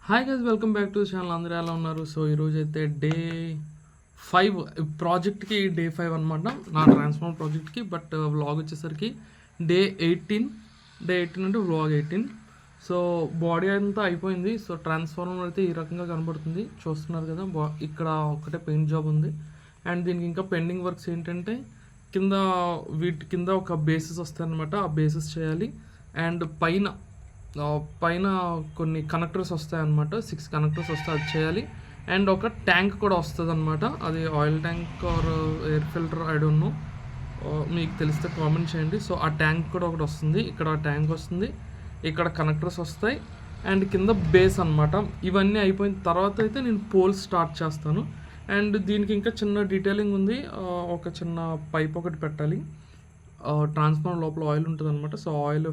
Hi guys, welcome back to channel. అందరూ ఎలా ఉన్నారు? సో ఈరోజు అయితే డే 5 ప్రాజెక్ట్కి డే 5 అనమాట, నా ట్రాన్స్ఫార్మర్ ప్రాజెక్ట్కి. బట్ వ్లాగ్ వచ్చేసరికి డే 18 అంటే వ్లాగ్ 18. సో బాడీ అంతా అయిపోయింది. సో ట్రాన్స్ఫార్మర్ అయితే ఈ రకంగా కనబడుతుంది, చూస్తున్నారు కదా. ఇక్కడ ఒకటే పెయింట్ జాబ్ ఉంది. అండ్ దీనికి ఇంకా పెండింగ్ వర్క్స్ ఏంటంటే వీటి కింద ఒక బేసిస్ వస్తాయన్నమాట, ఆ బేసిస్ చేయాలి. అండ్ పైన కొన్ని కనెక్టర్స్ వస్తాయన్నమాట, 6 కనెక్టర్స్ వస్తాయి, అది చేయాలి. అండ్ ఒక ట్యాంక్ కూడా వస్తుంది అనమాట, అది oil tank or air filter, I don't know, మీకు తెలిస్తే కామెంట్ చేయండి. సో ఆ ట్యాంక్ కూడా ఒకటి వస్తుంది, ఇక్కడ ట్యాంక్ వస్తుంది, ఇక్కడ కనెక్టర్స్ వస్తాయి, అండ్ కింద బేస్ అనమాట. ఇవన్నీ అయిపోయిన తర్వాత అయితే నేను పోల్స్ స్టార్ట్ చేస్తాను. అండ్ దీనికి ఇంకా చిన్న డీటెయిలింగ్ ఉంది, ఒక చిన్న పైప్ ఒకటి పెట్టాలి. ట్రాన్స్ఫార్మర్ లోపల ఆయిల్ ఉంటుంది అనమాట. సో ఆయిల్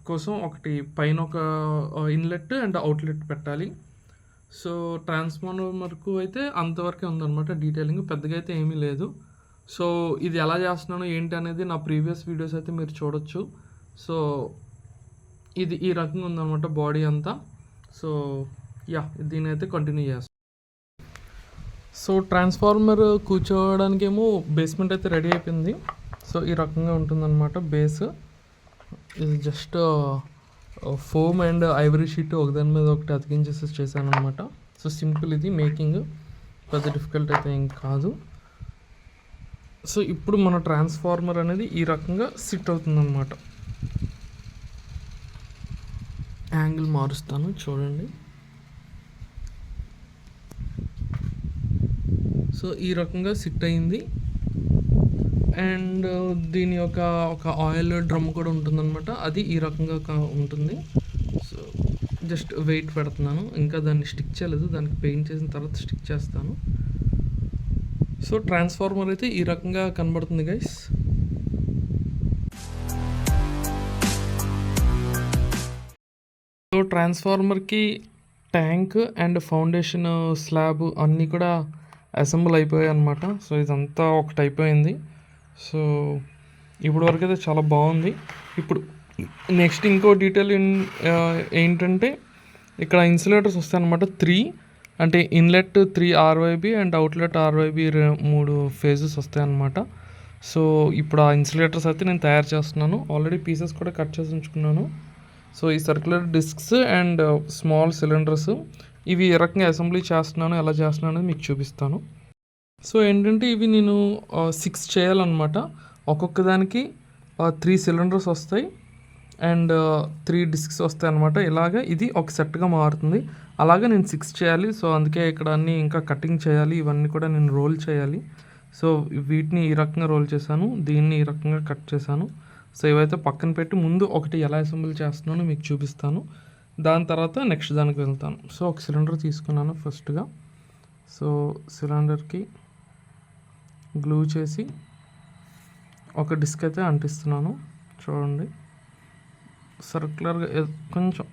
కోసం ఒకటి పైన ఒక ఇన్లెట్ అండ్ అవుట్లెట్ పెట్టాలి. సో ట్రాన్స్ఫార్మర్ వరకు అయితే అంతవరకే ఉందన్నమాట, డీటెయిలింగ్ పెద్దగా అయితే ఏమీ లేదు. సో ఇది ఎలా చేస్తున్నాను ఏంటి అనేది నా ప్రీవియస్ వీడియోస్ అయితే మీరు చూడొచ్చు. సో ఇది ఈ రకంగా ఉందన్నమాట బాడీ అంతా. సో దీని అయితే కంటిన్యూ చేస్తాను. సో ట్రాన్స్ఫార్మర్ కూర్చోవడానికేమో బేస్మెంట్ అయితే రెడీ అయిపోయింది. సో ఈ రకంగా ఉంటుందన్నమాట బేస్. ఇది just foam and Ivory sheet ఒకదాని మీద ఒకటి అతికించేసి చేశాను అనమాట. సో సింపుల్, ఇది మేకింగ్ పెద్ద డిఫికల్ట్ అయితే ఏం కాదు. సో ఇప్పుడు మన ట్రాన్స్ఫార్మర్ అనేది ఈ రకంగా సిట్ అవుతుందన్నమాట. యాంగిల్ మారుస్తాను చూడండి. సో ఈ రకంగా సిట్ అయింది. అండ్ దీని యొక్క ఒక ఆయిల్ డ్రమ్ కూడా ఉంటుందన్నమాట, అది ఈ రకంగా ఉంటుంది. సో జస్ట్ వెయిట్ పెడుతున్నాను, ఇంకా దాన్ని స్టిక్ చేయలేదు, దానికి పెయింట్ చేసిన తర్వాత స్టిక్ చేస్తాను. సో ట్రాన్స్ఫార్మర్ అయితే ఈ రకంగా కనబడుతుంది గైస్. సో ట్రాన్స్ఫార్మర్కి ట్యాంక్ అండ్ ఫౌండేషన్ స్లాబ్ అన్నీ కూడా అసెంబుల్ అయిపోయాయి అనమాట. సో ఇదంతా ఒకటి అయిపోయింది. సో ఇప్పుడు వరకు అయితే చాలా బాగుంది. ఇప్పుడు నెక్స్ట్ ఇంకో డీటెయిల్ ఏంటంటే ఇక్కడ ఇన్సులేటర్స్ వస్తాయి అనమాట, 3 అంటే inlet 3 RYB and outlet RYB 3 phases వస్తాయి అనమాట. సో ఇప్పుడు ఆ ఇన్సులేటర్స్ అయితే నేను తయారు చేస్తున్నాను, ఆల్రెడీ పీసెస్ కూడా కట్ చేసి ఉంచుకున్నాను. సో ఈ circular discs and small cylinders ఇవి ఏ రకంగా అసెంబ్లీ చేస్తున్నాను, ఎలా చేస్తున్నాను అనేది మీకు చూపిస్తాను. సో ఏంటంటే ఇవి నేను 6 చేయాలన్నమాట. ఒక్కొక్క దానికి 3 సిలిండర్స్ వస్తాయి అండ్ 3 డిస్క్స్ వస్తాయి అన్నమాట. ఇలాగ ఇది ఒక సెట్గా మారుతుంది. అలాగే నేను 6 చేయాలి. సో అందుకే ఇక్కడ అన్నీ ఇంకా కటింగ్ చేయాలి, ఇవన్నీ కూడా నేను రోల్ చేయాలి. సో వీటిని ఈ రకంగా రోల్ చేశాను, దీన్ని ఈ రకంగా కట్ చేశాను. సో ఇవైతే పక్కన పెట్టి ముందు ఒకటి ఎలా అసెంబుల్ చేస్తున్నానో మీకు చూపిస్తాను, దాని తర్వాత నెక్స్ట్ దానికి వెళ్తాను. సో ఒక సిలిండర్ తీసుకున్నాను ఫస్ట్గా. సో సిలిండర్కి గ్లూ చేసి ఒక డిస్క్ అయితే అంటిస్తున్నాను చూడండి. సర్క్యులర్గా కొంచెం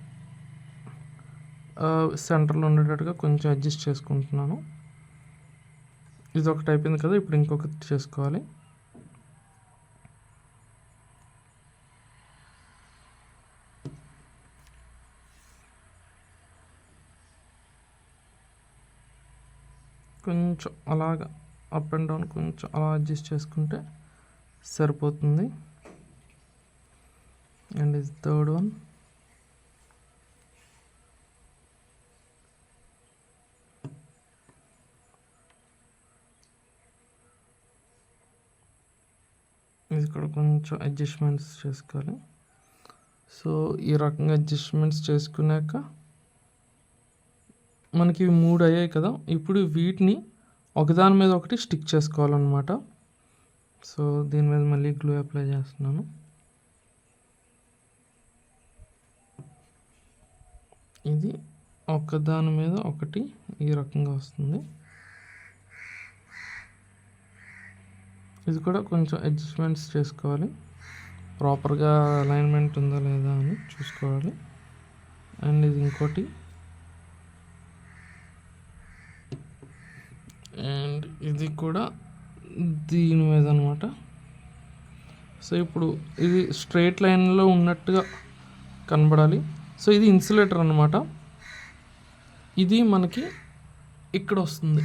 సెంటర్లో ఉండేటట్టుగా కొంచెం అడ్జస్ట్ చేసుకుంటున్నాను. ఇది ఒకటి అయిపోయింది కదా, ఇప్పుడు ఇంకొకటి చేసుకోవాలి. కొంచెం అలాగా అప్ అండ్ డౌన్ కొంచెం అలా అడ్జస్ట్ చేసుకుంటే సరిపోతుంది. అండ్ ఇది థర్డ్ వన్. ఇది కూడా కొంచెం అడ్జస్ట్మెంట్స్ చేసుకోవాలి. సో ఈ రకంగా అడ్జస్ట్మెంట్స్ చేసుకున్నాక మనకి 3 అయ్యాయి కదా, ఇప్పుడు వీటిని ఒకదాని మీద ఒకటి స్టిక్ చేసుకోవాలన్నమాట. సో దీని మీద మళ్ళీ గ్లూ అప్లై చేస్తున్నాను. ఇది ఒకదాని మీద ఒకటి ఈ రకంగా వస్తుంది. ఇది కూడా కొంచెం అడ్జస్ట్మెంట్స్ చేసుకోవాలి, ప్రాపర్గా అలైన్మెంట్ ఉందా లేదా అని చూసుకోవాలి. అండ్ ఇది ఇంకోటి, అండ్ ఇది కూడా దీని మీద అనమాట. సో ఇప్పుడు ఇది స్ట్రైట్ లైన్లో ఉన్నట్టుగా కనబడాలి. సో ఇది ఇన్సులేటర్ అనమాట. ఇది మనకి ఇక్కడ వస్తుంది.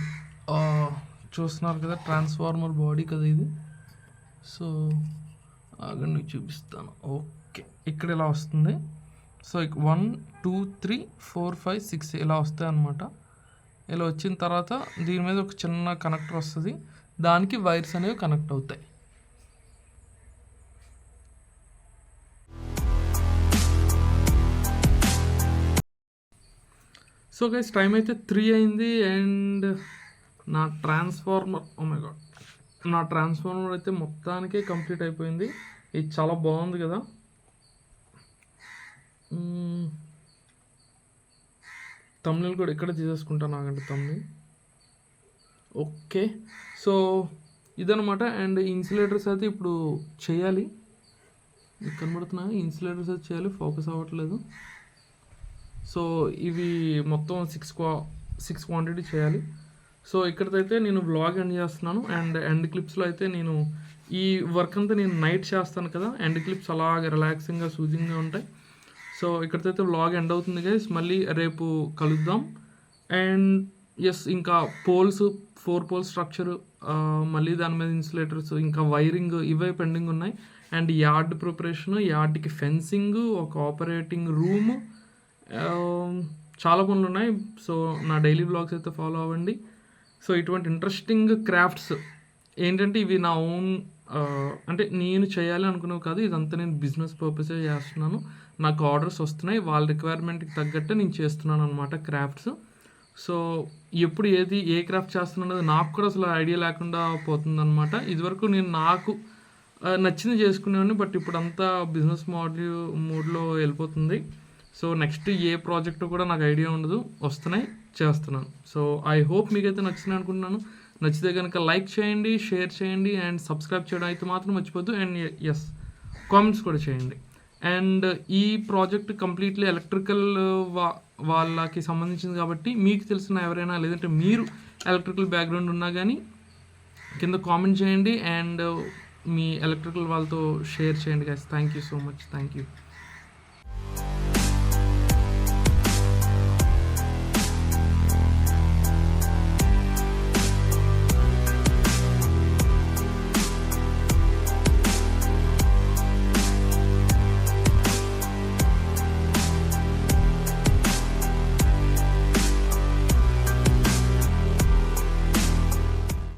చూస్తున్నారు కదా, ట్రాన్స్ఫార్మర్ బాడీ కదా ఇది. సో ఆగండి చూపిస్తాను. ఓకే, ఇక్కడ ఇలా వస్తుంది. సో 1 2 3 4 5 6 ఇలా వస్తాయి అన్నమాట. ఇలా వచ్చిన తర్వాత దీని మీద ఒక చిన్న కనెక్టర్ వస్తుంది, దానికి వైర్స్ అనేవి కనెక్ట్ అవుతాయి. సో గైస్, టైం అయితే 3 అయింది అండ్ నా ట్రాన్స్ఫార్మర్ నా ట్రాన్స్ఫార్మర్ అయితే మొత్తానికే కంప్లీట్ అయిపోయింది. ఇది చాలా బాగుంది కదా. తమ్నెల్ కూడా ఇక్కడ తీసేసుకుంటాను, ఆగండి తమ్నెల్. ఓకే, సో ఇదనమాట. అండ్ ఇన్సులేటర్స్ అయితే ఇప్పుడు చేయాలి. మీకు కనబడుతున్నాయి ఇన్సులేటర్స్ అయితే చేయాలి, ఫోకస్ అవ్వట్లేదు. సో ఇవి మొత్తం 6 క్వాంటిటీ చేయాలి. సో ఇక్కడైతే నేను వ్లాగ్ ఎండ్ చేస్తున్నాను. అండ్ ఎండ్ క్లిప్స్లో అయితే నేను ఈ వర్క్ అంతా నేను నైట్ చేస్తాను కదా, ఎండ్ క్లిప్స్ అలాగే రిలాక్సింగ్గా సూజింగ్గా ఉంటాయి. సో ఇక్కడైతే వ్లాగ్ ఎండ్ అవుతుంది గైస్. మళ్ళీ రేపు కలుద్దాం. అండ్ ఎస్, ఇంకా పోల్స్ 4 పోల్స్ స్ట్రక్చర్, మళ్ళీ దాని మీద ఇన్సులేటర్స్, ఇంకా వైరింగ్, ఇవే పెండింగ్ ఉన్నాయి. అండ్ యార్డ్ ప్రిపరేషన్, యార్డ్కి ఫెన్సింగ్, ఒక ఆపరేటింగ్ రూమ్, చాలా పనులు ఉన్నాయి. సో నా డైలీ బ్లాగ్స్ అయితే ఫాలో అవ్వండి. సో ఇటువంటి ఇంట్రెస్టింగ్ క్రాఫ్ట్స్ ఏంటంటే ఇవి నా ఓన్, అంటే నేను చేయాలి అనుకునేవి కాదు, ఇదంతా నేను బిజినెస్ పర్పసే చేస్తున్నాను. నాకు ఆర్డర్స్ వస్తున్నాయి, వాళ్ళ రిక్వైర్మెంట్కి తగ్గట్టు నేను చేస్తున్నాను అనమాట క్రాఫ్ట్స్. సో ఎప్పుడు ఏ క్రాఫ్ట్ చేస్తున్నాను అనేది నాకు కూడా అసలు ఐడియా లేకుండా పోతుంది అనమాట. ఇదివరకు నేను నాకు నచ్చింది చేసుకునేవాడిని, బట్ ఇప్పుడు అంతా బిజినెస్ మోడ్లో వెళ్ళిపోతుంది. సో నెక్స్ట్ ఏ ప్రాజెక్ట్ కూడా నాకు ఐడియా ఉండదు, వస్తున్నాయి చేస్తున్నాను. సో ఐ హోప్ మీకైతే నచ్చింది అనుకుంటున్నాను. నచ్చితే కనుక లైక్ చేయండి, షేర్ చేయండి అండ్ సబ్స్క్రైబ్ చేయడం అయితే మాత్రం మర్చిపోద్దు. అండ్ ఎస్, కామెంట్స్ కూడా చేయండి. అండ్ ఈ ప్రాజెక్ట్ కంప్లీట్లీ ఎలక్ట్రికల్ వాళ్ళకి సంబంధించింది కాబట్టి మీకు తెలిసిన ఎవరైనా, లేదంటే మీరు ఎలక్ట్రికల్ బ్యాక్గ్రౌండ్ ఉన్నా కానీ కింద కామెంట్ చేయండి అండ్ మీ ఎలక్ట్రికల్ వాళ్ళతో షేర్ చేయండి guys. Thank you so much. Thank you.